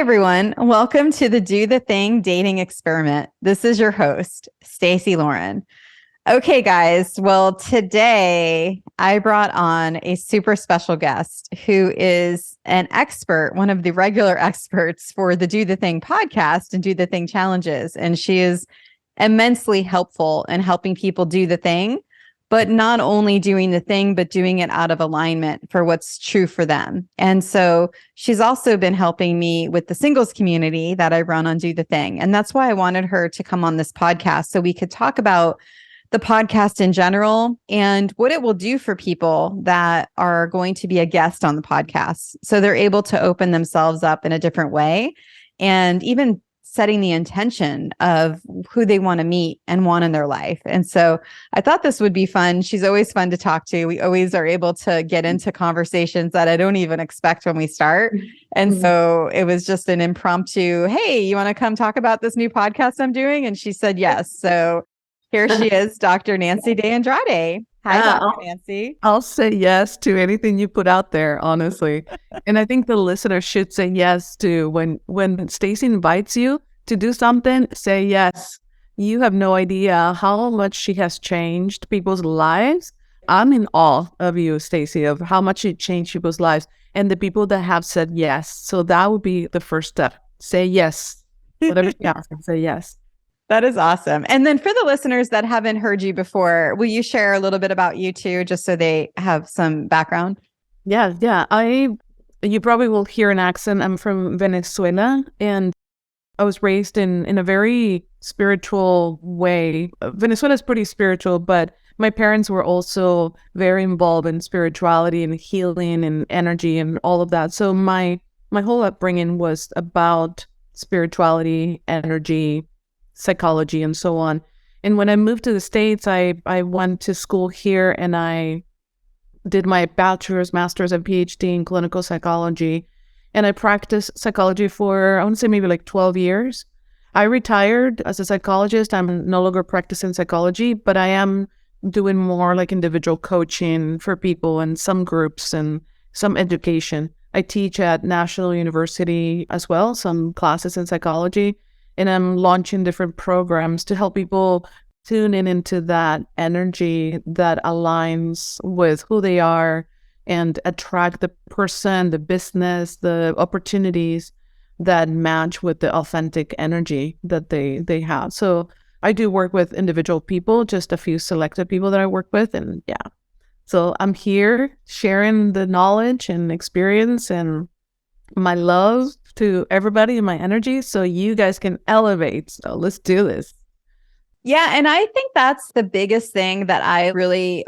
everyone. Welcome to the Do the Thing dating experiment. This is your host, Stacey Lauren. Okay, guys. Well, today I brought on a super special guest who is an expert, one of the regular experts for the Do the Thing podcast and Do the Thing challenges. And she is immensely helpful in helping people do the thing, but not only doing the thing, but doing it out of alignment for what's true for them. And so she's also been helping me with the singles community that I run on Do the Thing. And that's why I wanted her to come on this podcast so we could talk about the podcast in general and what it will do for people that are going to be a guest on the podcast. So they're able to open themselves up in a different way and even setting the intention of who they want to meet and want in their life. And so I thought this would be fun. She's always fun to talk to. We always are able to get into conversations that I don't even expect when we start. And so it was just an impromptu, hey, you want to come talk about this new podcast I'm doing? And she said yes. So here she is, Dr. Nancy de Andrade. Hi, Dr. Nancy. I'll say yes to anything you put out there, honestly. And I think the listener should say yes to when Stacey invites you to do something, say yes. You have no idea how much she has changed people's lives. I'm in awe of you, Stacey, of how much you changed people's lives and the people that have said yes. So that would be the first step. Say yes. Whatever you ask, say yes. That is awesome. And then for the listeners that haven't heard you before, will you share a little bit about you too, just so they have some background? Yeah. You probably will hear an accent. I'm from Venezuela, and I was raised in a very spiritual way. Venezuela is pretty spiritual, but my parents were also very involved in spirituality and healing and energy and all of that. So my whole upbringing was about spirituality, energy, psychology, and so on. And when I moved to the States, I went to school here and I did my bachelor's, master's, and PhD in clinical psychology. And I practiced psychology for, I want to say maybe like 12 years. I retired as a psychologist. I'm no longer practicing psychology, but I am doing more like individual coaching for people and some groups and some education. I teach at National University as well, some classes in psychology. And I'm launching different programs to help people tune into that energy that aligns with who they are and attract the person, the business, the opportunities that match with the authentic energy that they have. So I do work with individual people, just a few selected people that I work with. And yeah, so I'm here sharing the knowledge and experience and my love to everybody and my energy so you guys can elevate. So let's do this. Yeah. And I think that's the biggest thing that I really,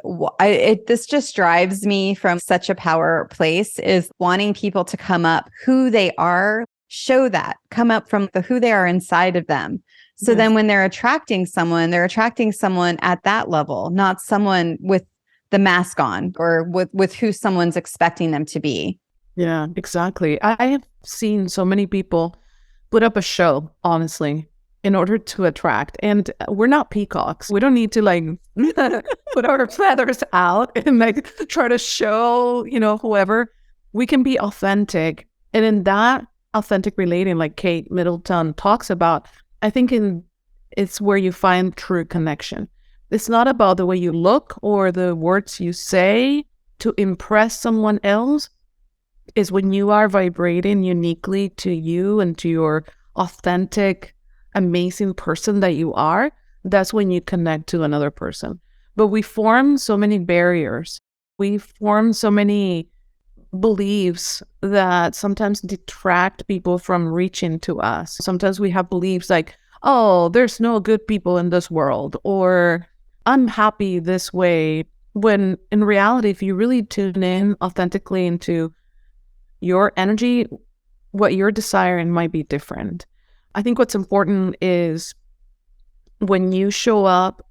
this just drives me from such a power place is wanting people to come up who they are, show that, come up from who they are inside of them. So yes. Then when they're attracting someone at that level, not someone with the mask on or with who someone's expecting them to be. Yeah, exactly. I have seen so many people put up a show, honestly, in order to attract. And we're not peacocks. We don't need to like put our feathers out and like try to show, whoever. We can be authentic. And in that authentic relating, like Kate Middleton talks about, I think it's where you find true connection. It's not about the way you look or the words you say to impress someone else. Is when you are vibrating uniquely to you and to your authentic, amazing person that you are, that's when you connect to another person. But we form so many barriers. We form so many beliefs that sometimes detract people from reaching to us. Sometimes we have beliefs like, oh, there's no good people in this world, or I'm happy this way. When in reality, if you really tune in authentically into your energy, what you're desiring might be different. I think what's important is when you show up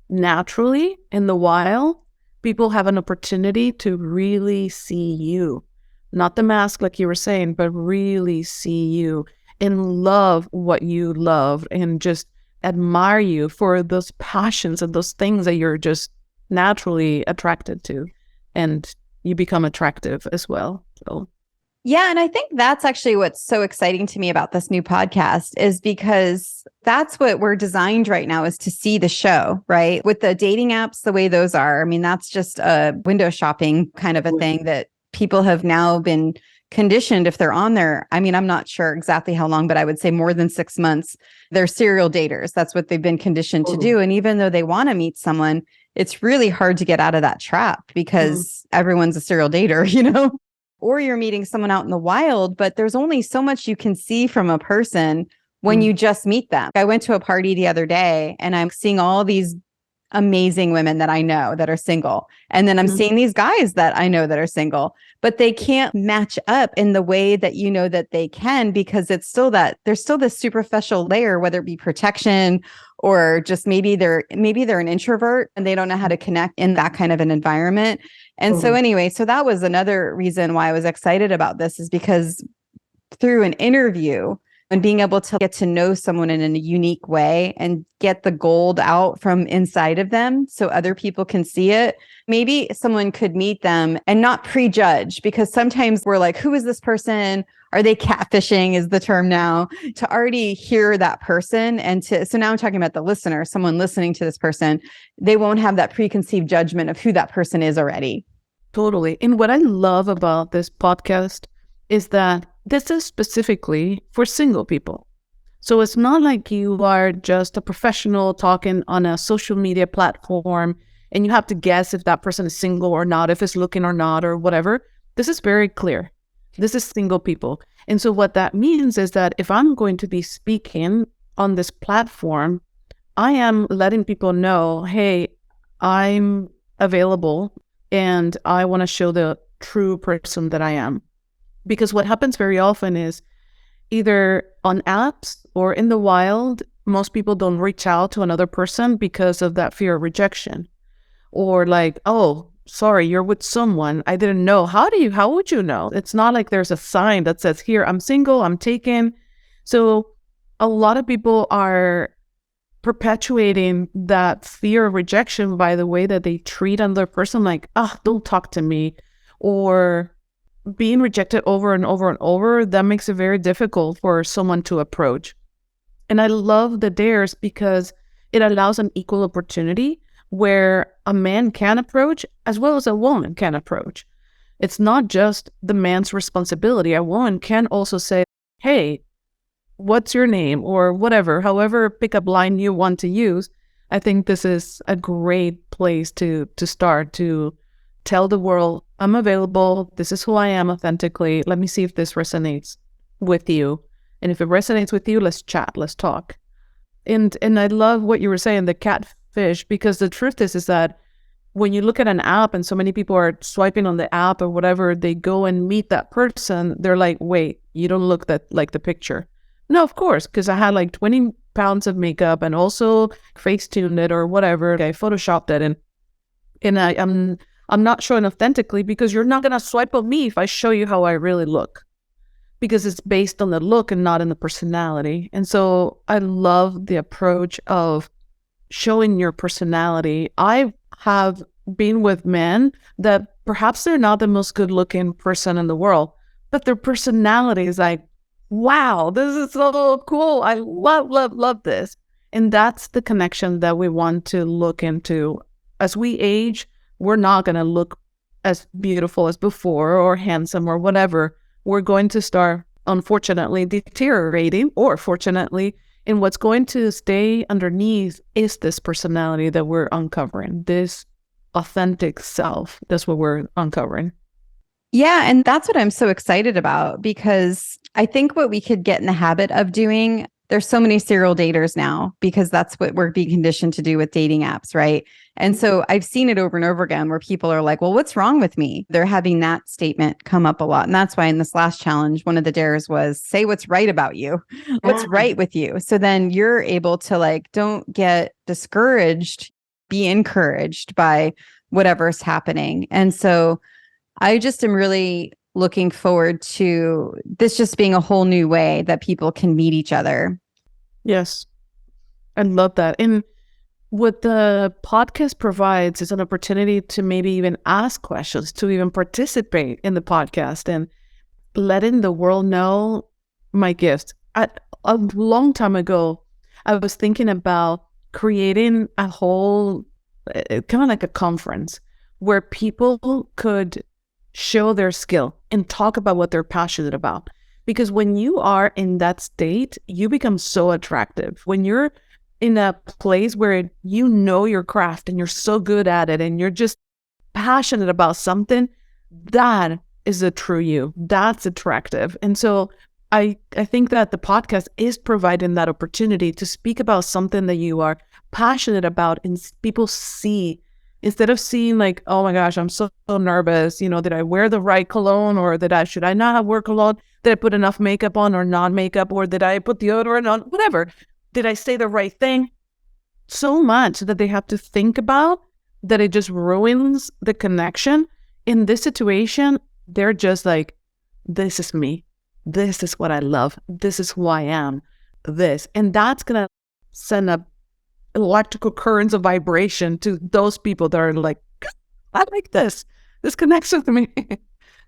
naturally in the wild, people have an opportunity to really see you. Not the mask like you were saying, but really see you and love what you love and just admire you for those passions and those things that you're just naturally attracted to. And you become attractive as well. So Yeah. And I think that's actually what's so exciting to me about this new podcast is because that's what we're designed right now is to see the show, right? With the dating apps, the way those are. I mean, that's just a window shopping kind of a thing that people have now been conditioned if they're on there. I mean, I'm not sure exactly how long, but I would say more than 6 months. They're serial daters. That's what they've been conditioned to do. And even though they want to meet someone, it's really hard to get out of that trap because everyone's a serial dater, you know? Or you're meeting someone out in the wild, but there's only so much you can see from a person when you just meet them. I went to a party the other day and I'm seeing all these amazing women that I know that are single. And then I'm seeing these guys that I know that are single, but they can't match up in the way that you know that they can because it's still that there's still this superficial layer, whether it be protection or just maybe they're an introvert and they don't know how to connect in that kind of an environment. And so anyway, so that was another reason why I was excited about this is because through an interview and being able to get to know someone in a unique way and get the gold out from inside of them so other people can see it. Maybe someone could meet them and not prejudge because sometimes we're like, who is this person? Are they catfishing is the term now to already hear that person. And so now I'm talking about the listener, someone listening to this person, they won't have that preconceived judgment of who that person is already. Totally. And what I love about this podcast is that this is specifically for single people. So it's not like you are just a professional talking on a social media platform and you have to guess if that person is single or not, if it's looking or not, or whatever. This is very clear. This is single people. And so what that means is that if I'm going to be speaking on this platform, I am letting people know, hey, I'm available and I want to show the true person that I am. Because what happens very often is either on apps or in the wild, most people don't reach out to another person because of that fear of rejection. Or like, oh, sorry, you're with someone. I didn't know. How would you know? It's not like there's a sign that says, here, I'm single, I'm taken. So a lot of people are perpetuating that fear of rejection by the way that they treat another person, like, don't talk to me. Or being rejected over and over and over, that makes it very difficult for someone to approach. And I love the dares because it allows an equal opportunity where a man can approach as well as a woman can approach. It's not just the man's responsibility. A woman can also say, hey, what's your name? Or whatever, however pickup line you want to use. I think this is a great place to start to tell the world, I'm available. This is who I am authentically. Let me see if this resonates with you. And if it resonates with you, let's chat, let's talk. And I love what you were saying, the catfish, because the truth is that when you look at an app and so many people are swiping on the app or whatever, they go and meet that person. They're like, wait, you don't look that like the picture. No, of course, because I had like 20 pounds of makeup and also face tuned it or whatever. I photoshopped it and I'm not showing authentically because you're not going to swipe on me if I show you how I really look, because it's based on the look and not in the personality. And so I love the approach of showing your personality. I have been with men that perhaps they're not the most good looking person in the world, but their personality is like, wow, this is so cool. I love this. And that's the connection that we want to look into. As we age, we're not going to look as beautiful as before or handsome or whatever. We're going to start, unfortunately, deteriorating, or fortunately, and what's going to stay underneath is this personality that we're uncovering, this authentic self. That's what we're uncovering. Yeah. And that's what I'm so excited about, because I think what we could get in the habit of doing, there's so many serial daters now, because that's what we're being conditioned to do with dating apps, right? And so I've seen it over and over again where people are like, well, what's wrong with me? They're having that statement come up a lot. And that's why in this last challenge, one of the dares was say what's right about you, what's right with you. So then you're able to like, don't get discouraged, be encouraged by whatever's happening. And so I just am really looking forward to this just being a whole new way that people can meet each other. Yes, I love that. And what the podcast provides is an opportunity to maybe even ask questions, to even participate in the podcast. And letting the world know my gift. A long time ago, I was thinking about creating a whole, kind of like a conference where people could show their skill and talk about what they're passionate about. Because when you are in that state, you become so attractive. When you're in a place where you know your craft and you're so good at it and you're just passionate about something, that is a true you. That's attractive. And so I think that the podcast is providing that opportunity to speak about something that you are passionate about, and people see, instead of seeing like, oh my gosh, I'm so nervous, did I wear the right cologne, or should I not have work cologne? Did I put enough makeup on or not makeup, or did I put deodorant on? Whatever. Did I say the right thing? So much that they have to think about that it just ruins the connection. In this situation, they're just like, this is me. This is what I love. This is who I am. And that's going to send up electrical currents of vibration to those people that are like, I like this. This connects with me.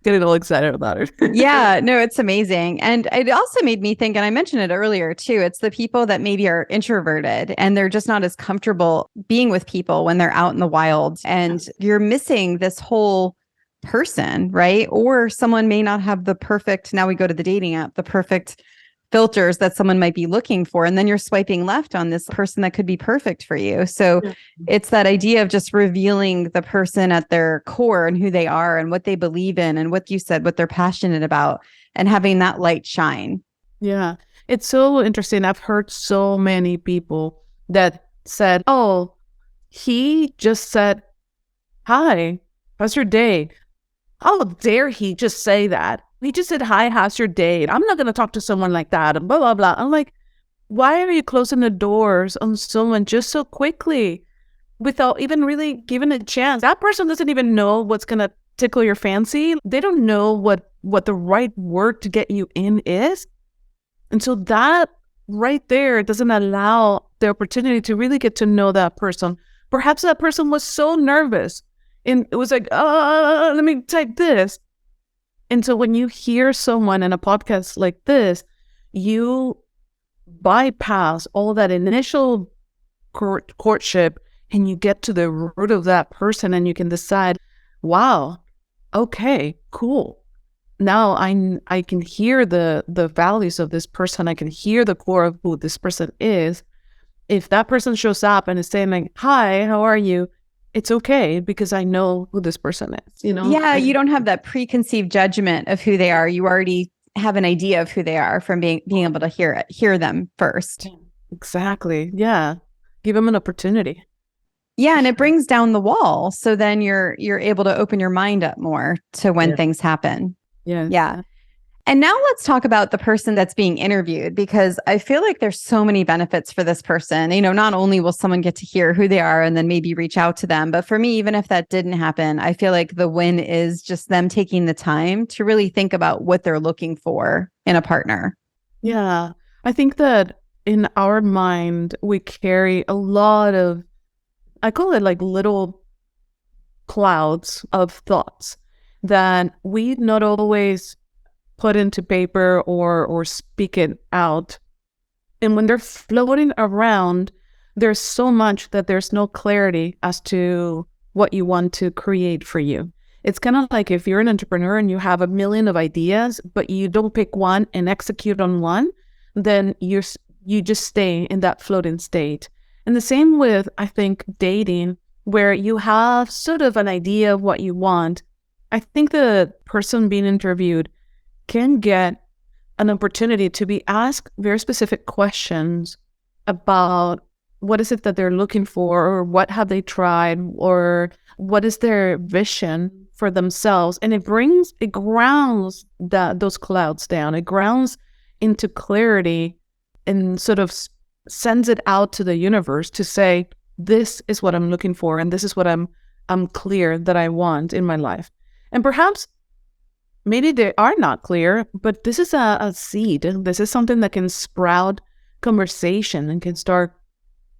Getting all excited about it. Yeah, no, it's amazing. And it also made me think, and I mentioned it earlier too, it's the people that maybe are introverted and they're just not as comfortable being with people when they're out in the wild. And you're missing this whole person, right? Or someone may not have the perfect, now we go to the dating app, the perfect filters that someone might be looking for. And then you're swiping left on this person that could be perfect for you. So it's that idea of just revealing the person at their core and who they are and what they believe in and what you said, what they're passionate about, and having that light shine. Yeah. It's so interesting. I've heard so many people that said, oh, he just said, hi, how's your day? How dare he just say that? He just said, hi, how's your day? I'm not going to talk to someone like that, and blah, blah, blah. I'm like, why are you closing the doors on someone just so quickly without even really giving a chance? That person doesn't even know what's going to tickle your fancy. They don't know what the right word to get you in is. And so that right there doesn't allow the opportunity to really get to know that person. Perhaps that person was so nervous and it was like, let me type this. And so when you hear someone in a podcast like this, you bypass all that initial courtship and you get to the root of that person, and you can decide, wow, okay, cool. Now I can hear the values of this person. I can hear the core of who this person is. If that person shows up and is saying like, hi, how are you? It's okay because I know who this person is, Yeah, you don't have that preconceived judgment of who they are. You already have an idea of who they are from being able to hear them first. Exactly. Yeah. Give them an opportunity. Yeah, and it brings down the wall. So then you're able to open your mind up more to when things happen. Yeah. Yeah. And now let's talk about the person that's being interviewed, because I feel like there's so many benefits for this person. Not only will someone get to hear who they are and then maybe reach out to them, but for me, even if that didn't happen, I feel like the win is just them taking the time to really think about what they're looking for in a partner. Yeah. I think that in our mind, we carry a lot of, I call it like little clouds of thoughts that we not always put into paper or speak it out. And when they're floating around, there's so much that there's no clarity as to what you want to create for you. It's kind of like if you're an entrepreneur and you have a million of ideas, but you don't pick one and execute on one, then you just stay in that floating state. And the same with, I think, dating, where you have sort of an idea of what you want. I think the person being interviewed can get an opportunity to be asked very specific questions about what is it that they're looking for, or what have they tried, or what is their vision for themselves. And it grounds those clouds down. It grounds into clarity and sort of sends it out to the universe to say, this is what I'm looking for, and this is what I'm clear that I want in my life. And perhaps maybe they are not clear, but this is a seed. This is something that can sprout conversation and can start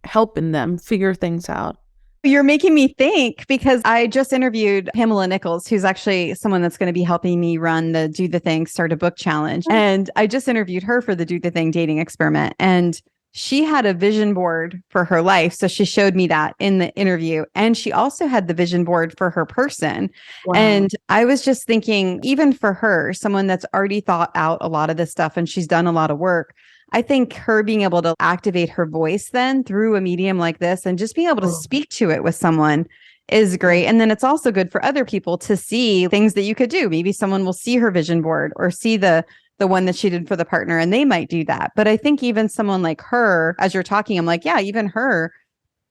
helping them figure things out. You're making me think because I just interviewed Pamela Nichols, who's actually someone that's going to be helping me run the Do the Thing, Start a Book challenge. And I just interviewed her for the Do the Thing dating experiment. And she had a vision board for her life. So she showed me that in the interview. And she also had the vision board for her person. Wow. And I was just thinking, even for her, someone that's already thought out a lot of this stuff and she's done a lot of work, I think her being able to activate her voice then through a medium like this and just being able to speak to it with someone is great. And then it's also good for other people to see things that you could do. Maybe someone will see her vision board or see the one that she did for the partner and they might do that. But I think even someone like her, as you're talking, I'm like, yeah, even her,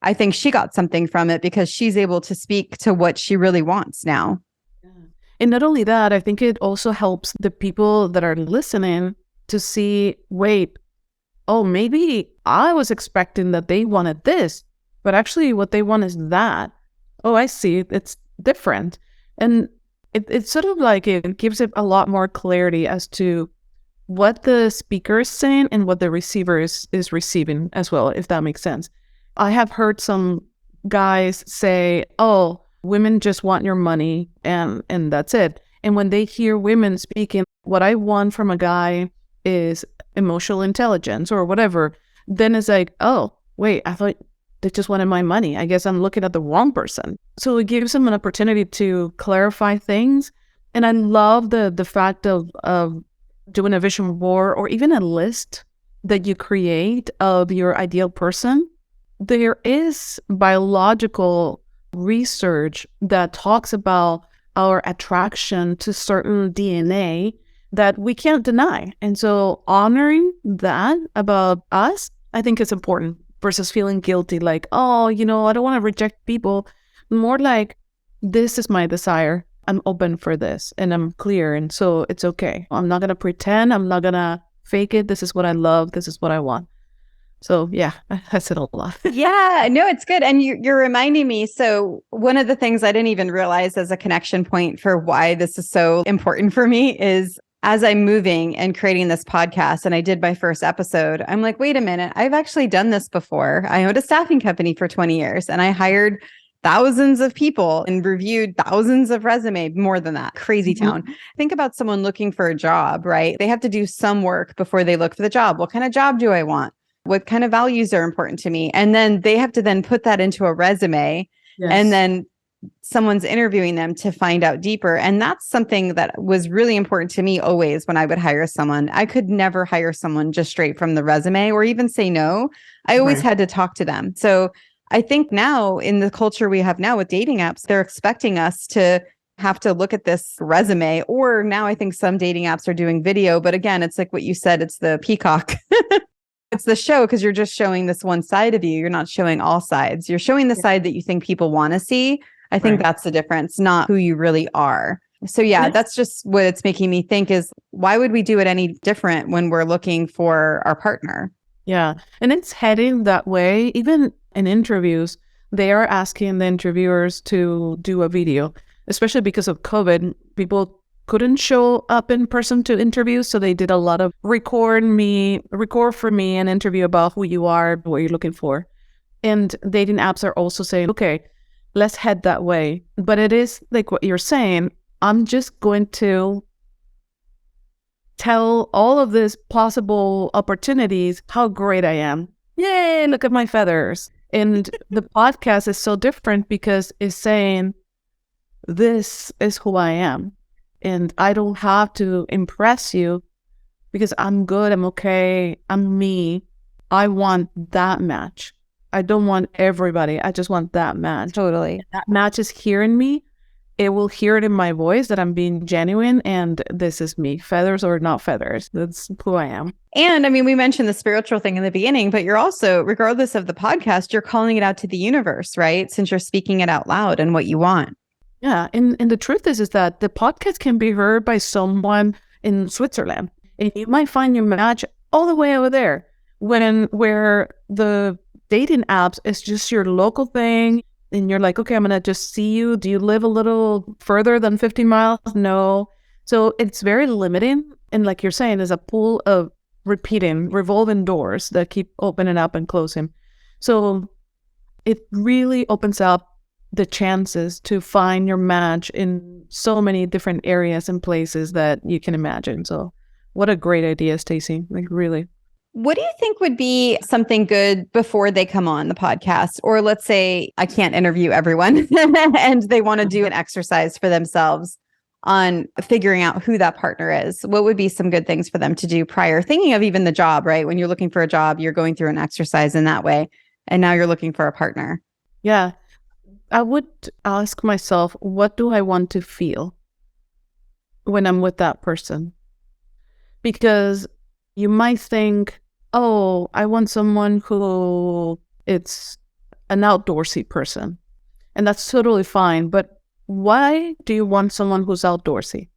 I think she got something from it because she's able to speak to what she really wants now. And not only that, I think it also helps the people that are listening to see, wait, oh, maybe I was expecting that they wanted this, but actually what they want is that. Oh, I see. It's different. And it's sort of like it gives it a lot more clarity as to what the speaker is saying and what the receiver is receiving as well, if that makes sense. I have heard some guys say, oh, women just want your money and that's it. And when they hear women speaking, what I want from a guy is emotional intelligence or whatever, then it's like, oh, wait, I thought they just wanted my money. I guess I'm looking at the wrong person. So it gives them an opportunity to clarify things. And I love the fact of doing a vision board or even a list that you create of your ideal person. There is biological research that talks about our attraction to certain DNA that we can't deny. And so honoring that about us, I think is important versus feeling guilty, like, oh, I don't want to reject people. More like, this is my desire. I'm open for this and I'm clear. And so it's okay. I'm not going to pretend. I'm not going to fake it. This is what I love. This is what I want. So yeah, I said a lot. Yeah, no, it's good. And you're reminding me. So one of the things I didn't even realize as a connection point for why this is so important for me is as I'm moving and creating this podcast and I did my first episode, I'm like, wait a minute, I've actually done this before. I owned a staffing company for 20 years and I hired thousands of people and reviewed thousands of resumes, more than that, crazy town. Think about someone looking for a job, right? They have to do some work before they look for the job. What kind of job do I want? What kind of values are important to me? And then they have to then put that into a resume. Yes. And then someone's interviewing them to find out deeper. And that's something that was really important to me always when I would hire someone. I could never hire someone just straight from the resume or even say no. I always had to talk to them. So I think now in the culture we have now with dating apps, they're expecting us to have to look at this resume, or now I think some dating apps are doing video. But again, it's like what you said, it's the peacock. It's the show because you're just showing this one side of you. You're not showing all sides. You're showing the side that you think people want to see. I think that's the difference, not who you really are. So yeah, that's just what it's making me think is why would we do it any different when we're looking for our partner? Yeah. And it's heading that way. Even in interviews, they are asking the interviewers to do a video, especially because of COVID. People couldn't show up in person to interviews. So they did a lot of record for me an interview about who you are, what you're looking for. And dating apps are also saying, okay, let's head that way. But it is like what you're saying. I'm just going to tell all of these possible opportunities how great I am. Yay, look at my feathers. And the podcast is so different because it's saying, this is who I am. And I don't have to impress you because I'm good, I'm okay, I'm me. I want that match. I don't want everybody. I just want that match. Totally. If that match is hearing me. It will hear it in my voice that I'm being genuine and this is me, feathers or not feathers. That's who I am. And I mean, we mentioned the spiritual thing in the beginning, but you're also, regardless of the podcast, you're calling it out to the universe, right? Since you're speaking it out loud and what you want. Yeah. And the truth is that the podcast can be heard by someone in Switzerland. And you might find your match all the way over there where the dating apps is just your local thing. And you're like, okay, I'm going to just see you. Do you live a little further than 50 miles? No. So it's very limiting. And like you're saying, there's a pool of revolving doors that keep opening up and closing. So it really opens up the chances to find your match in so many different areas and places that you can imagine. So what a great idea, Stacey. Like, really. What do you think would be something good before they come on the podcast? Or let's say I can't interview everyone and they want to do an exercise for themselves on figuring out who that partner is. What would be some good things for them to do prior? Thinking of even the job, right? When you're looking for a job, you're going through an exercise in that way. And now you're looking for a partner. Yeah. I would ask myself, what do I want to feel when I'm with that person? Because you might think, oh, I want someone who it's an outdoorsy person. And that's totally fine. But why do you want someone who's outdoorsy?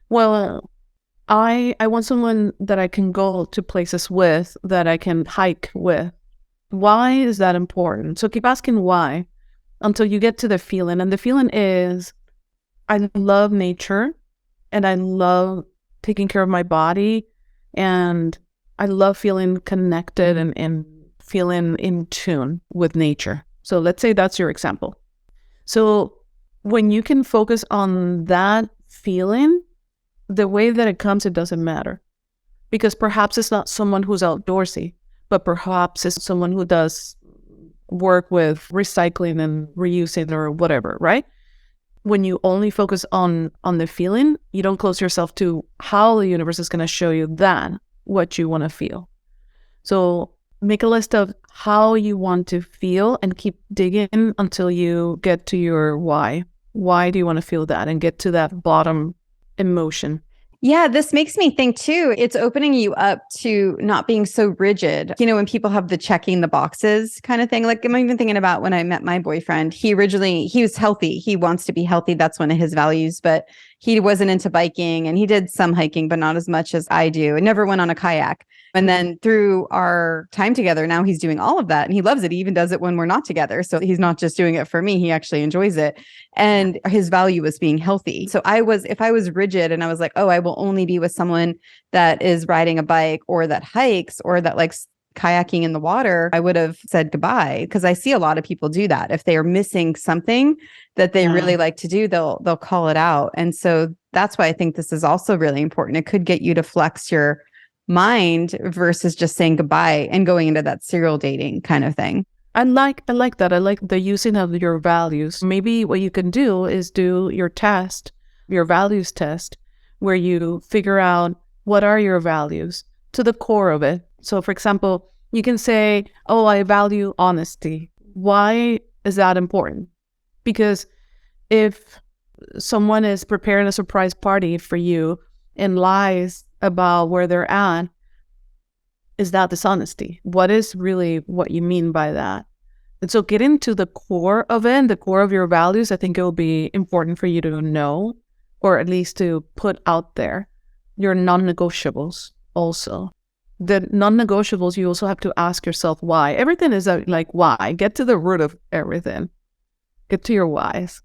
Well, I want someone that I can go to places with, that I can hike with. Why is that important? So keep asking why until you get to the feeling. And the feeling is, I love nature and I love taking care of my body, and I love feeling connected and feeling in tune with nature. So let's say that's your example. So when you can focus on that feeling, the way that it comes, it doesn't matter. Because perhaps it's not someone who's outdoorsy, but perhaps it's someone who does work with recycling and reusing or whatever, right? When you only focus on the feeling, you don't close yourself to how the universe is going to show you that, what you want to feel. So make a list of how you want to feel and keep digging until you get to your why. Why do you want to feel that? And get to that bottom emotion. Yeah, this makes me think too, it's opening you up to not being so rigid. You know, when people have the checking the boxes kind of thing, like I'm even thinking about when I met my boyfriend, he was healthy. He wants to be healthy. That's one of his values, but he wasn't into biking and he did some hiking, but not as much as I do. And never went on a kayak. And then through our time together, now he's doing all of that and he loves it. He even does it when we're not together. So he's not just doing it for me. He actually enjoys it. And his value was being healthy. So if I was rigid and I was like, oh, I will only be with someone that is riding a bike or that hikes or that likes kayaking in the water, I would have said goodbye, because I see a lot of people do that. If they are missing something that they really like to do, they'll call it out. And so that's why I think this is also really important. It could get you to flex your mind versus just saying goodbye and going into that serial dating kind of thing. I like that. I like the using of your values. Maybe what you can do is do your test, your values test, where you figure out what are your values to the core of it. So for example, you can say, oh, I value honesty. Why is that important? Because if someone is preparing a surprise party for you and lies about where they're at, is that dishonesty? What is really what you mean by that? And so get into the core of it, the core of your values. I think it will be important for you to know, or at least to put out there, your non-negotiables also. The non-negotiables, you also have to ask yourself why. Everything is like why. Get to the root of everything. Get to your whys.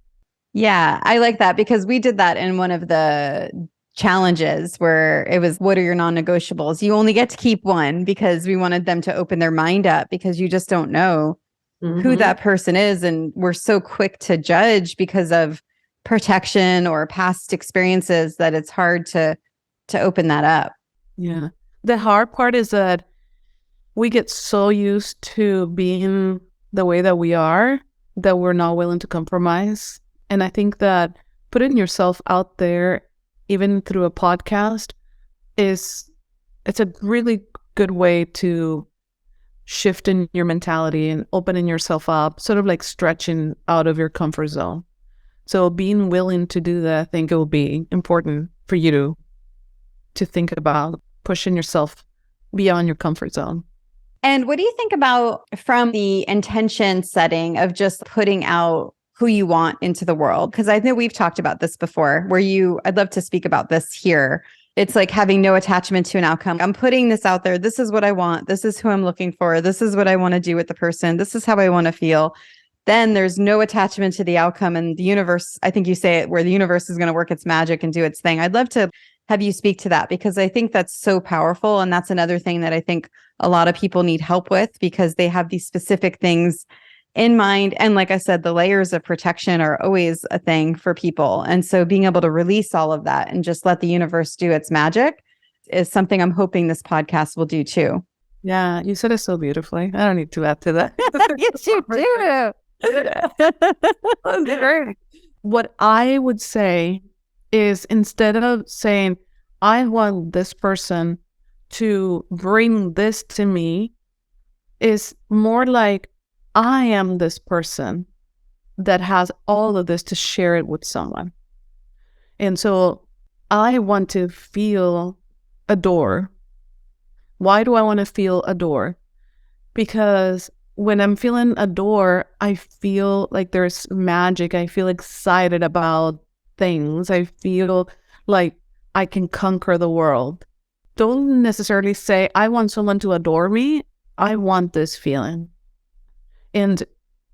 Yeah, I like that, because we did that in one of the challenges where it was, what are your non-negotiables? You only get to keep one, because we wanted them to open their mind up, because you just don't know who that person is. And we're so quick to judge because of protection or past experiences that it's hard to open that up. Yeah. The hard part is that we get so used to being the way that we are that we're not willing to compromise. And I think that putting yourself out there, even through a podcast, it's a really good way to shift in your mentality and opening yourself up, sort of like stretching out of your comfort zone. So being willing to do that, I think it will be important for you to think about pushing yourself beyond your comfort zone. And what do you think about from the intention setting of just putting out who you want into the world? Because I know we've talked about this before, I'd love to speak about this here. It's like having no attachment to an outcome. I'm putting this out there. This is what I want. This is who I'm looking for. This is what I want to do with the person. This is how I want to feel. Then there's no attachment to the outcome, and the universe, I think you say it, where the universe is going to work its magic and do its thing. I'd love to have you speak to that, because I think that's so powerful. And that's another thing that I think a lot of people need help with, because they have these specific things in mind. And like I said, the layers of protection are always a thing for people. And so being able to release all of that and just let the universe do its magic is something I'm hoping this podcast will do too. Yeah, you said it so beautifully. I don't need to add to that. Yes, you do. What I would say is, instead of saying, I want this person to bring this to me, is more like, I am this person that has all of this to share it with someone. And so I want to feel adored. Why do I want to feel adored? Because when I'm feeling adored, I feel like there's magic. I feel excited about things. I feel like I can conquer the world. Don't necessarily say, I want someone to adore me. I want this feeling. And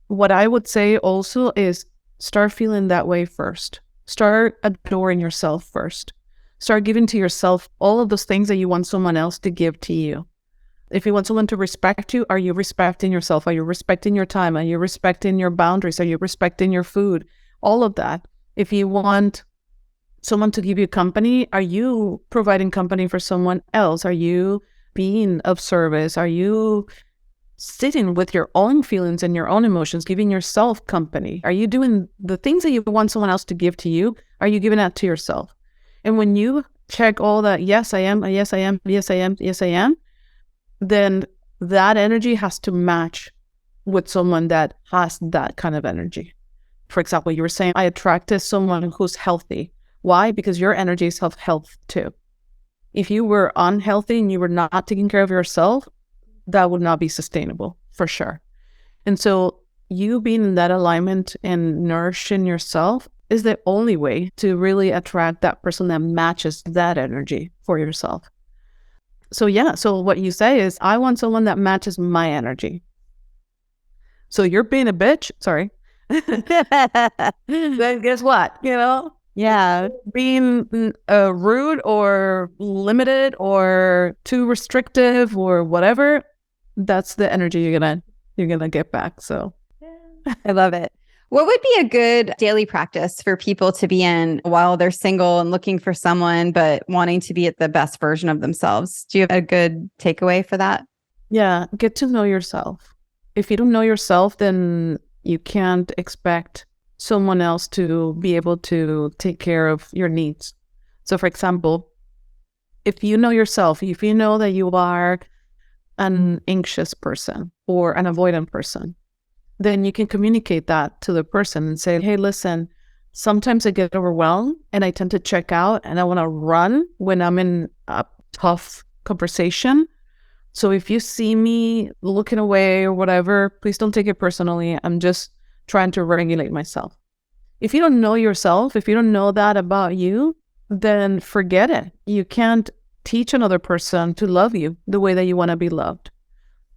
what I would say also is, start feeling that way first. Start adoring yourself first. Start giving to yourself all of those things that you want someone else to give to you. If you want someone to respect you, are you respecting yourself? Are you respecting your time? Are you respecting your boundaries? Are you respecting your food? All of that. If you want someone to give you company, are you providing company for someone else? Are you being of service? Are you sitting with your own feelings and your own emotions, giving yourself company? Are you doing the things that you want someone else to give to you? Are you giving that to yourself? And when you check all that, yes, I am, yes, I am, yes, I am, yes, I am, then that energy has to match with someone that has that kind of energy. For example, you were saying, I attracted someone who's healthy. Why? Because your energy is health too. If you were unhealthy and you were not taking care of yourself, that would not be sustainable, for sure. And so you being in that alignment and nourishing yourself is the only way to really attract that person that matches that energy for yourself. So yeah, so what you say is, I want someone that matches my energy. So you're being a bitch, sorry. Then guess what? Yeah. Being rude or limited or too restrictive or whatever, that's the energy you're gonna get back. So I love it. What would be a good daily practice for people to be in while they're single and looking for someone, but wanting to be at the best version of themselves? Do you have a good takeaway for that? Yeah, get to know yourself. If you don't know yourself, then you can't expect someone else to be able to take care of your needs. So for example, if you know yourself, if you know that you are an anxious person or an avoidant person, then you can communicate that to the person and say, hey, listen, sometimes I get overwhelmed and I tend to check out and I want to run when I'm in a tough conversation. So if you see me looking away or whatever, please don't take it personally. I'm just trying to regulate myself. If you don't know yourself, if you don't know that about you, then forget it. You can't teach another person to love you the way that you want to be loved.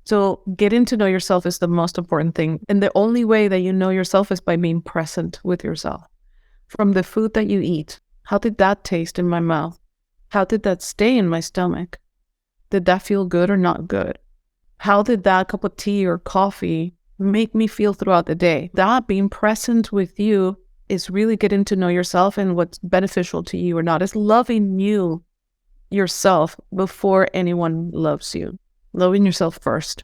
So getting to know yourself is the most important thing. And the only way that you know yourself is by being present with yourself. From the food that you eat, how did that taste in my mouth? How did that stay in my stomach? Did that feel good or not good? How did that cup of tea or coffee make me feel throughout the day? That being present with you is really getting to know yourself and what's beneficial to you or not. It's loving you yourself before anyone loves you. Loving yourself first.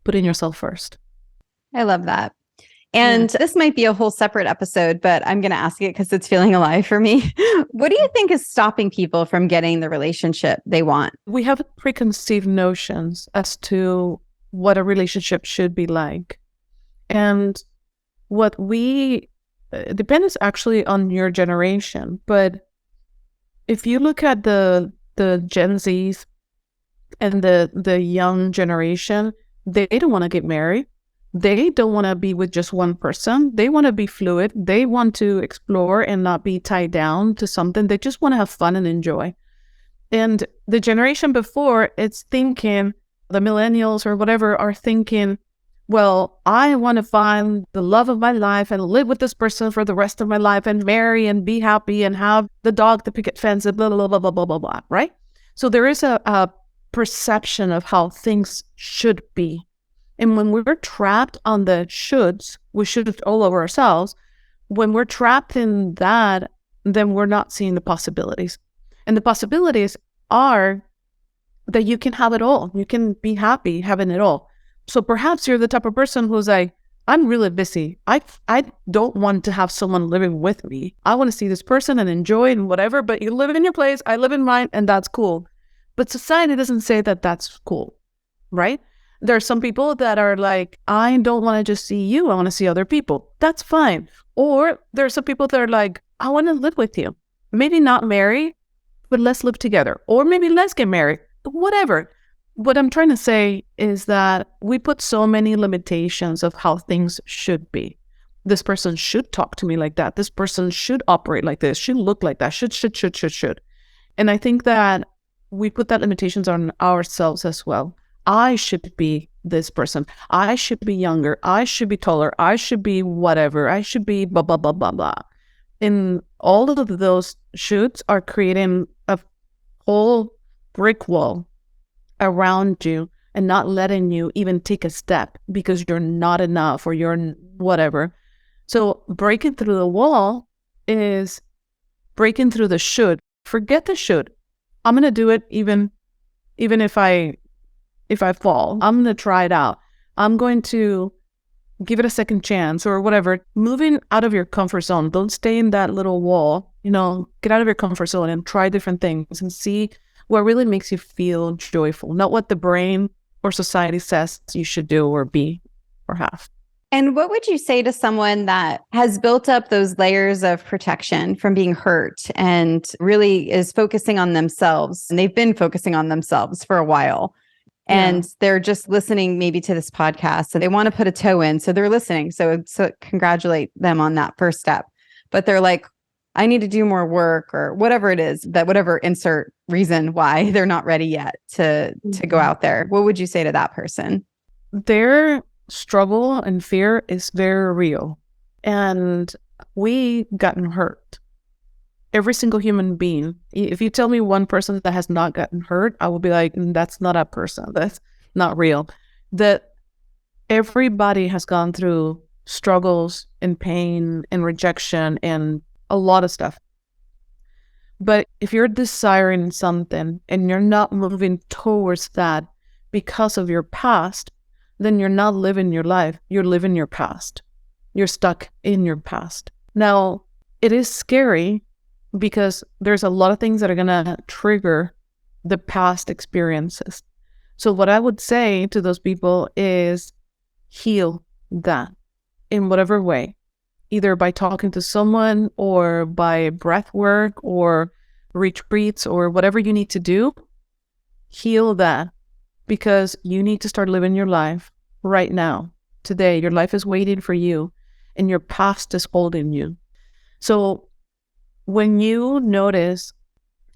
Putting yourself first. I love that. And this might be a whole separate episode, but I'm going to ask it because it's feeling alive for me. What do you think is stopping people from getting the relationship they want? We have preconceived notions as to what a relationship should be like. And what we depends actually on your generation. But if you look at the Gen Zs and the young generation, they don't want to get married. They don't want to be with just one person. They want to be fluid. They want to explore and not be tied down to something. They just want to have fun and enjoy. And the generation before, it's thinking, the millennials or whatever are thinking, well, I want to find the love of my life and live with this person for the rest of my life and marry and be happy and have the dog, the picket fence, and blah, blah, blah, blah, blah, blah, blah, right? So there is a perception of how things should be. And when we're trapped on the shoulds, we should all over ourselves. When we're trapped in that, then we're not seeing the possibilities. And the possibilities are that you can have it all. You can be happy having it all. So perhaps you're the type of person who's like, I'm really busy. I don't want to have someone living with me. I want to see this person and enjoy it and whatever, but you live in your place, I live in mine, and that's cool. But society doesn't say that that's cool, right? There are some people that are like, I don't want to just see you. I want to see other people. That's fine. Or there are some people that are like, I want to live with you. Maybe not marry, but let's live together. Or maybe let's get married. Whatever. What I'm trying to say is that we put so many limitations of how things should be. This person should talk to me like that. This person should operate like this, should look like that, should. And I think that we put that limitations on ourselves as well. I should be this person. I should be younger. I should be taller. I should be whatever. I should be blah, blah, blah, blah, blah. And all of those shoulds are creating a whole brick wall around you and not letting you even take a step because you're not enough or you're whatever. So breaking through the wall is breaking through the should. Forget the should. I'm going to do it even if I fall. I'm going to try it out. I'm going to give it a second chance or whatever. Moving out of your comfort zone. Don't stay in that little wall. Get out of your comfort zone and try different things and see what really makes you feel joyful, not what the brain or society says you should do or be or have. And what would you say to someone that has built up those layers of protection from being hurt and really is focusing on themselves? And they've been focusing on themselves for a while. And they're just listening maybe to this podcast. So they want to put a toe in. So they're listening. So congratulate them on that first step. But they're like, I need to do more work or whatever it is, that whatever insert reason why they're not ready yet to go out there. What would you say to that person? Their struggle and fear is very real. And we gotten hurt. Every single human being. If you tell me one person that has not gotten hurt, I will be like, that's not a person. That's not real. That everybody has gone through struggles and pain and rejection and a lot of stuff. But if you're desiring something and you're not moving towards that because of your past, then you're not living your life. You're living your past. You're stuck in your past. Now, it is scary because there's a lot of things that are going to trigger the past experiences. So what I would say to those people is heal that in whatever way, either by talking to someone or by breath work or retreats or whatever you need to do. Heal that because you need to start living your life right now. Today, your life is waiting for you and your past is holding you. So when you notice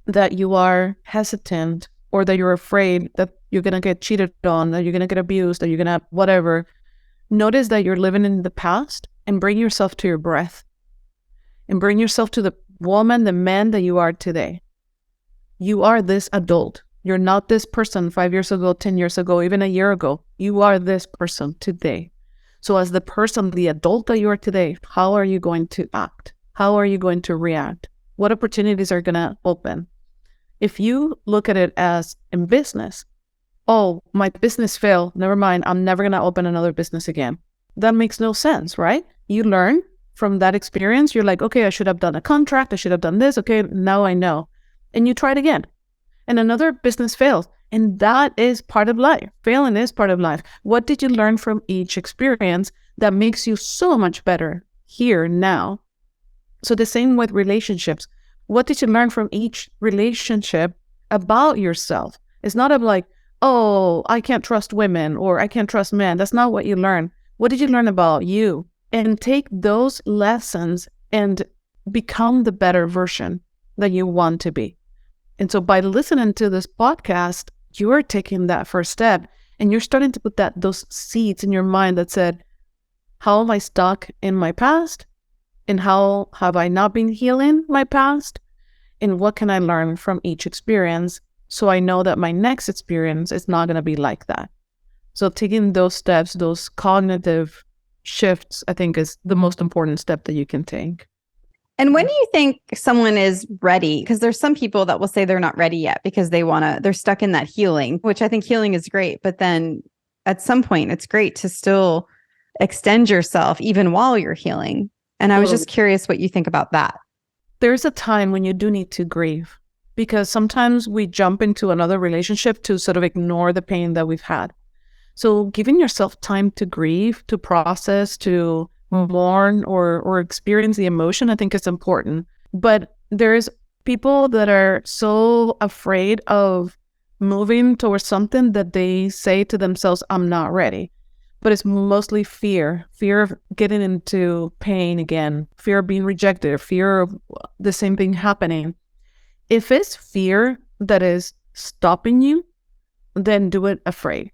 that you are hesitant or that you're afraid that you're going to get cheated on, that you're going to get abused, that you're going to whatever, notice that you're living in the past and bring yourself to your breath and bring yourself to the woman, the man that you are today. You are this adult. You're not this person 5 years ago, 10 years ago, even a year ago. You are this person today. So as the person, the adult that you are today, how are you going to act? How are you going to react? What opportunities are going to open? If you look at it as in business, oh, my business failed. Never mind. I'm never going to open another business again. That makes no sense, right? You learn from that experience. You're like, okay, I should have done a contract. I should have done this. Okay, now I know. And you try it again. And another business fails. And that is part of life. Failing is part of life. What did you learn from each experience that makes you so much better here now? So the same with relationships. What did you learn from each relationship about yourself? It's not like, oh, I can't trust women or I can't trust men. That's not what you learn. What did you learn about you? And take those lessons and become the better version that you want to be. And so by listening to this podcast, you're taking that first step and you're starting to put those seeds in your mind that said, how am I stuck in my past? And how have I not been healing my past? And what can I learn from each experience so I know that my next experience is not going to be like that? So taking those steps, those cognitive shifts, I think is the most important step that you can take. And when do you think someone is ready? Because there's some people that will say they're not ready yet because they're stuck in that healing, which I think healing is great. But then at some point, it's great to still extend yourself even while you're healing. And I was just curious what you think about that. There's a time when you do need to grieve, because sometimes we jump into another relationship to sort of ignore the pain that we've had. So giving yourself time to grieve, to process, to mourn or experience the emotion, I think is important. But there's people that are so afraid of moving towards something that they say to themselves, I'm not ready. But it's mostly fear of getting into pain again, fear of being rejected, fear of the same thing happening. If it's fear that is stopping you, then do it afraid.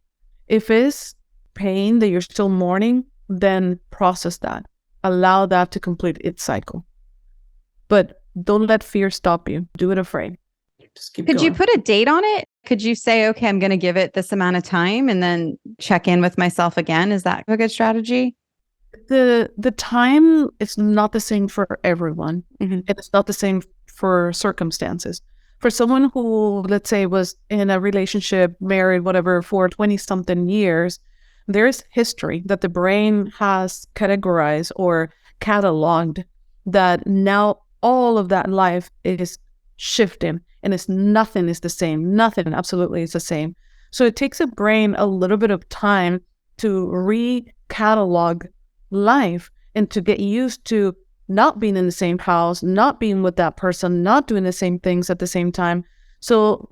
If it's pain that you're still mourning, then process that. Allow that to complete its cycle. But don't let fear stop you. Do it afraid. Just keep Could going. you put a date on it? Could you say, okay, I'm going to give it this amount of time and then check in with myself again? Is that a good strategy? The time is not the same for everyone. Mm-hmm. It's not the same for circumstances. For someone who, let's say, was in a relationship, married, whatever, for 20-something years, there's history that the brain has categorized or cataloged that now all of that life is shifting and nothing is the same. Nothing absolutely is the same. So it takes a brain a little bit of time to recatalog life and to get used to not being in the same house, not being with that person, not doing the same things at the same time. So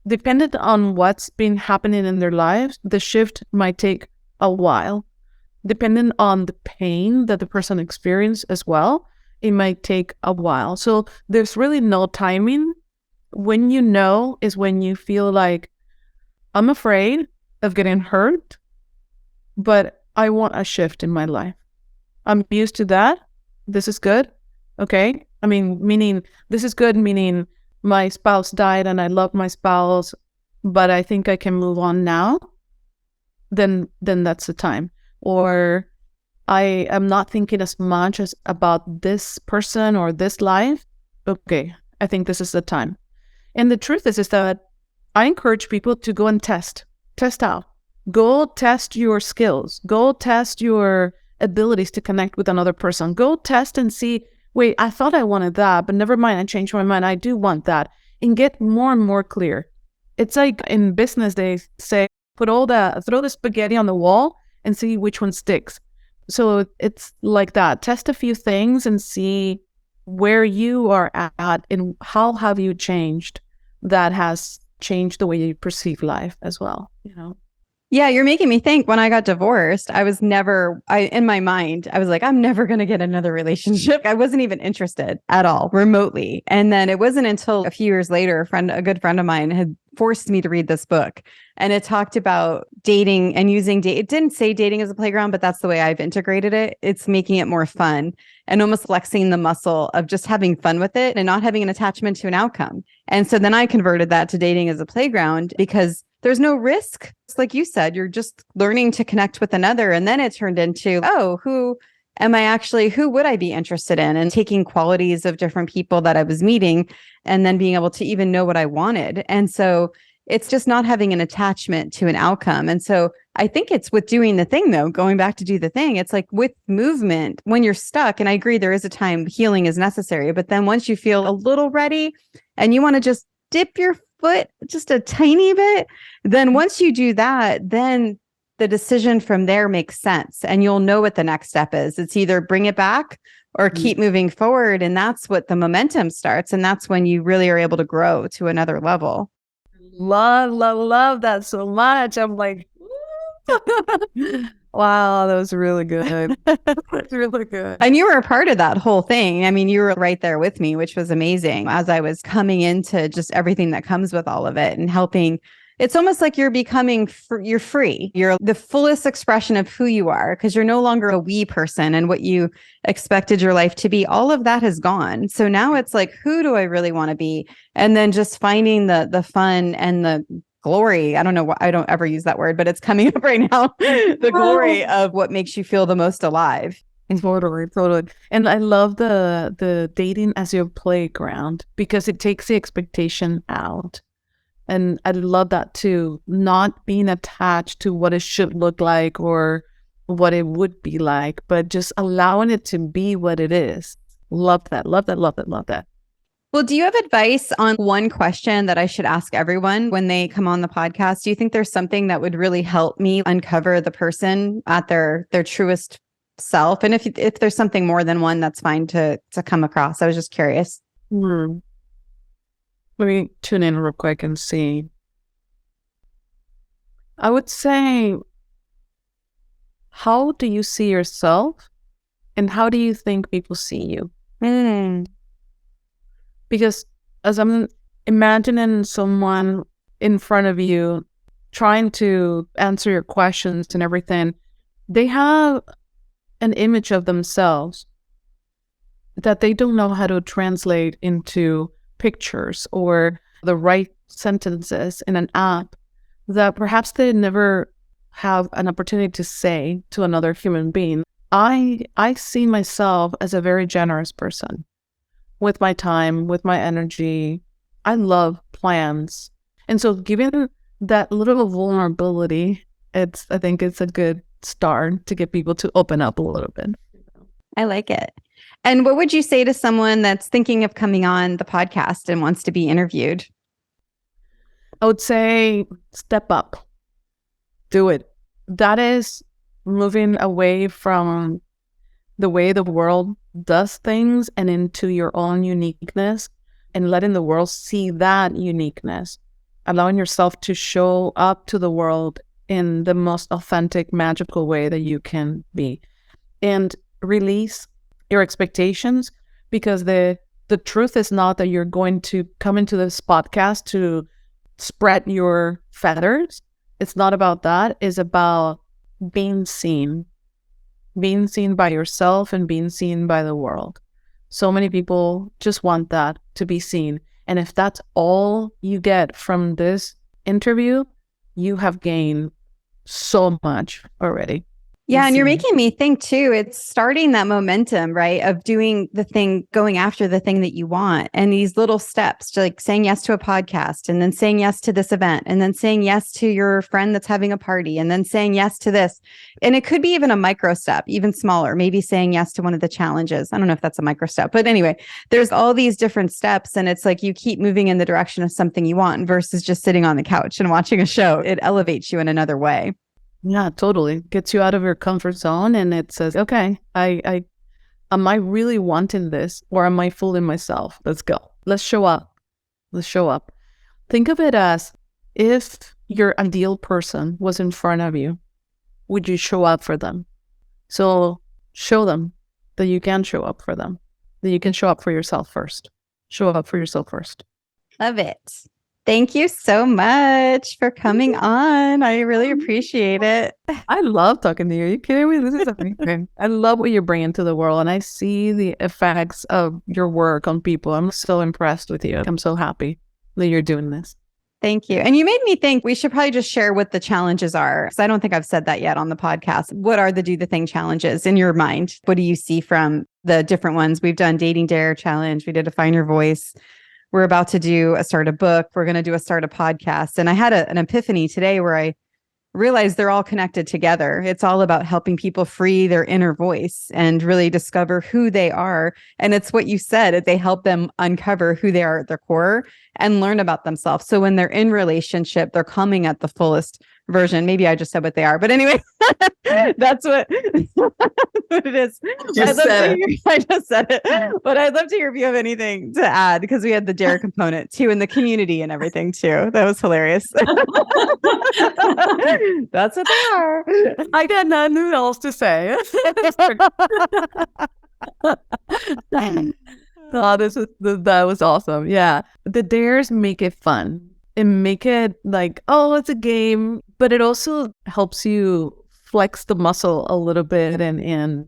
dependent on what's been happening in their lives, the shift might take a while. Depending on the pain that the person experienced as well, it might take a while. So there's really no timing. When you know is when you feel like, I'm afraid of getting hurt, but I want a shift in my life. I'm used to that. This is good. Okay. I mean, meaning this is good, meaning my spouse died and I love my spouse, but I think I can move on now. Then that's the time. Or I am not thinking as much as about this person or this life. Okay. I think this is the time. And the truth is that I encourage people to go and test out. Go test your skills. Go test your abilities to connect with another person. Go test and see, wait, I thought I wanted that, but never mind, I changed my mind. I do want that. And get more and more clear. It's like in business, they say, throw the spaghetti on the wall and see which one sticks. So it's like that. Test a few things and see where you are at and how have you changed. That has changed the way you perceive life as well, you know? Yeah, you're making me think. When I got divorced, in my mind, I was like, I'm never going to get another relationship. I wasn't even interested at all, remotely. And then it wasn't until a few years later, a good friend of mine had forced me to read this book. And it talked about dating and using date. It didn't say dating as a playground, but that's the way I've integrated it. It's making it more fun and almost flexing the muscle of just having fun with it and not having an attachment to an outcome. And so then I converted that to dating as a playground because there's no risk. It's like you said, you're just learning to connect with another. And then it turned into, who would I be interested in? And taking qualities of different people that I was meeting and then being able to even know what I wanted. And so it's just not having an attachment to an outcome. And so I think it's with doing the thing, though, going back to do the thing. It's like with movement, when you're stuck, and I agree there is a time healing is necessary. But then once you feel a little ready and you want to just dip your foot just a tiny bit, then once you do that, then the decision from there makes sense and you'll know what the next step is. It's either bring it back or keep moving forward. And that's what the momentum starts. And that's when you really are able to grow to another level. Love that so much. I'm like, wow, that was really good. That's really good. And you were a part of that whole thing. I mean, you were right there with me, which was amazing as I was coming into just everything that comes with all of it and helping. It's almost like you're becoming, you're free. You're the fullest expression of who you are because you're no longer a we person and what you expected your life to be. All of that has gone. So now it's like, who do I really want to be? And then just finding the fun and the glory. I don't know what, I don't ever use that word, but it's coming up right now. The glory of what makes you feel the most alive. Totally. And I love the dating as your playground because it takes the expectation out. And I love that too, not being attached to what it should look like or what it would be like, but just allowing it to be what it is. Love that. Well, do you have advice on one question that I should ask everyone when they come on the podcast? Do you think there's something that would really help me uncover the person at their truest self? And if there's something more than one, that's fine to come across. I was just curious. Let me tune in real quick and see. I would say, how do you see yourself and how do you think people see you? Because as I'm imagining someone in front of you trying to answer your questions and everything, they have an image of themselves that they don't know how to translate into pictures or the right sentences in an app that perhaps they never have an opportunity to say to another human being. I see myself as a very generous person with my time, with my energy. I love plans. And so given that little vulnerability, I think it's a good start to get people to open up a little bit. I like it. And what would you say to someone that's thinking of coming on the podcast and wants to be interviewed? I would say step up. Do it. That is moving away from the way the world does things and into your own uniqueness and letting the world see that uniqueness, allowing yourself to show up to the world in the most authentic, magical way that you can be, and release your expectations, because the truth is not that you're going to come into this podcast to spread your feathers. It's not about that. It's about being seen by yourself and being seen by the world. So many people just want that, to be seen. And if that's all you get from this interview, you have gained so much already. Yeah. And you're making me think too, it's starting that momentum, right? Of doing the thing, going after the thing that you want. And these little steps, like saying yes to a podcast and then saying yes to this event and then saying yes to your friend that's having a party and then saying yes to this. And it could be even a micro step, even smaller, maybe saying yes to one of the challenges. I don't know if that's a micro step, but anyway, there's all these different steps. And it's like you keep moving in the direction of something you want versus just sitting on the couch and watching a show. It elevates you in another way. Yeah, totally. Gets you out of your comfort zone and it says, okay, am I really wanting this or am I fooling myself? Let's go. Let's show up. Think of it as if your ideal person was in front of you, would you show up for them? So show them that you can show up for them, that you can show up for yourself first. Show up for yourself first. Love it. Thank you so much for coming on. I really appreciate it. I love talking to you. Are you kidding me? This is amazing. I love what you're bringing to the world, and I see the effects of your work on people. I'm so impressed with you. I'm so happy that you're doing this. Thank you. And you made me think we should probably just share what the challenges are, because I don't think I've said that yet on the podcast. What are the Do the Thing challenges in your mind? What do you see from the different ones? We've done Dating Dare Challenge. We did a Find Your Voice. We're about to do a Start a Book. We're going to do a Start a Podcast. And I had an epiphany today where I realized they're all connected together. It's all about helping people free their inner voice and really discover who they are. And it's what you said, they help them uncover who they are at their core and learn about themselves. So when they're in relationship, they're coming at the fullest version. Maybe I just said what they are, but anyway, that's what it is. I just said it, but I'd love to hear if you have anything to add, because we had the dare component too, and the community and everything too. That was hilarious. That's what they are. I got nothing else to say. Oh, that was awesome. Yeah. The dares make it fun and make it like, oh, it's a game, but it also helps you flex the muscle a little bit and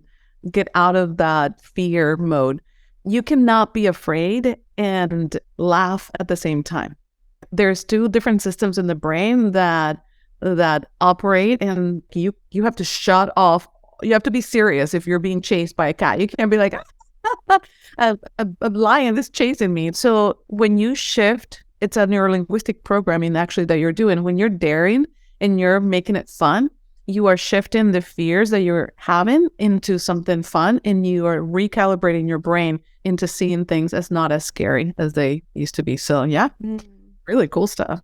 get out of that fear mode. You cannot be afraid and laugh at the same time. there's two different systems in the brain that operate, and you have to shut off. You have to be serious if you're being chased by a cat. You can't be like, a lion is chasing me. So when you shift, it's a neurolinguistic programming actually that you're doing. When you're daring and you're making it fun, you are shifting the fears that you're having into something fun, and you are recalibrating your brain into seeing things as not as scary as they used to be. So yeah, really cool stuff.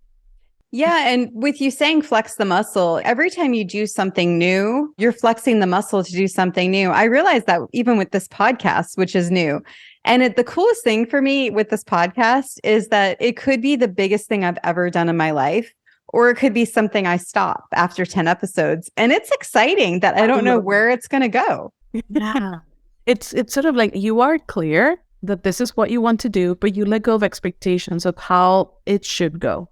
Yeah. And with you saying flex the muscle, every time you do something new, you're flexing the muscle to do something new. I realize that even with this podcast, which is new. And the coolest thing for me with this podcast is that it could be the biggest thing I've ever done in my life, or it could be something I stop after 10 episodes. And it's exciting that I don't know where it's going to go. Yeah. It's sort of like you are clear that this is what you want to do, but you let go of expectations of how it should go.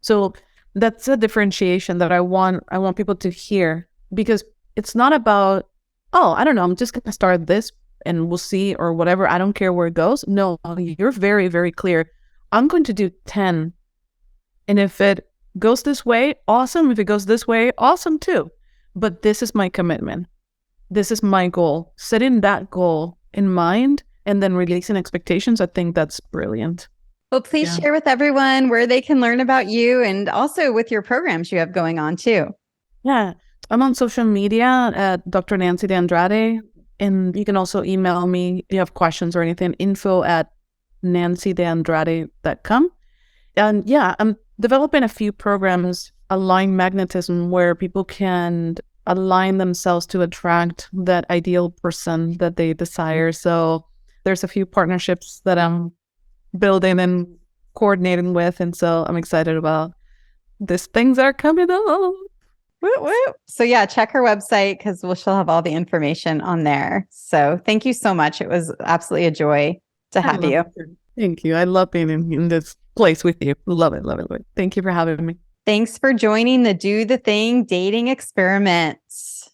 So that's a differentiation that I want people to hear, because it's not about, oh, I don't know, I'm just going to start this and we'll see, or whatever. I don't care where it goes. No, you're very, very clear. I'm going to do 10. And if it goes this way, awesome. If it goes this way, awesome too. But this is my commitment. This is my goal. Setting that goal in mind and then releasing expectations, I think that's brilliant. Well, please share with everyone where they can learn about you, and also with your programs you have going on too. Yeah, I'm on social media at Dr. Nancy de Andrade, and you can also email me if you have questions or anything, info@nancydeandrade.com. And yeah, I'm developing a few programs, Align Magnetism, where people can align themselves to attract that ideal person that they desire. So there's a few partnerships that I'm building and coordinating with, and so I'm excited about these things are coming up. Woo, woo. So yeah, check her website because she'll have all the information on there. So thank you so much. It was absolutely a joy to have you. Thank you. I love being in this place with you. Love it, love it, love it. Thank you for having me. Thanks for joining the Do the Thing dating experiments.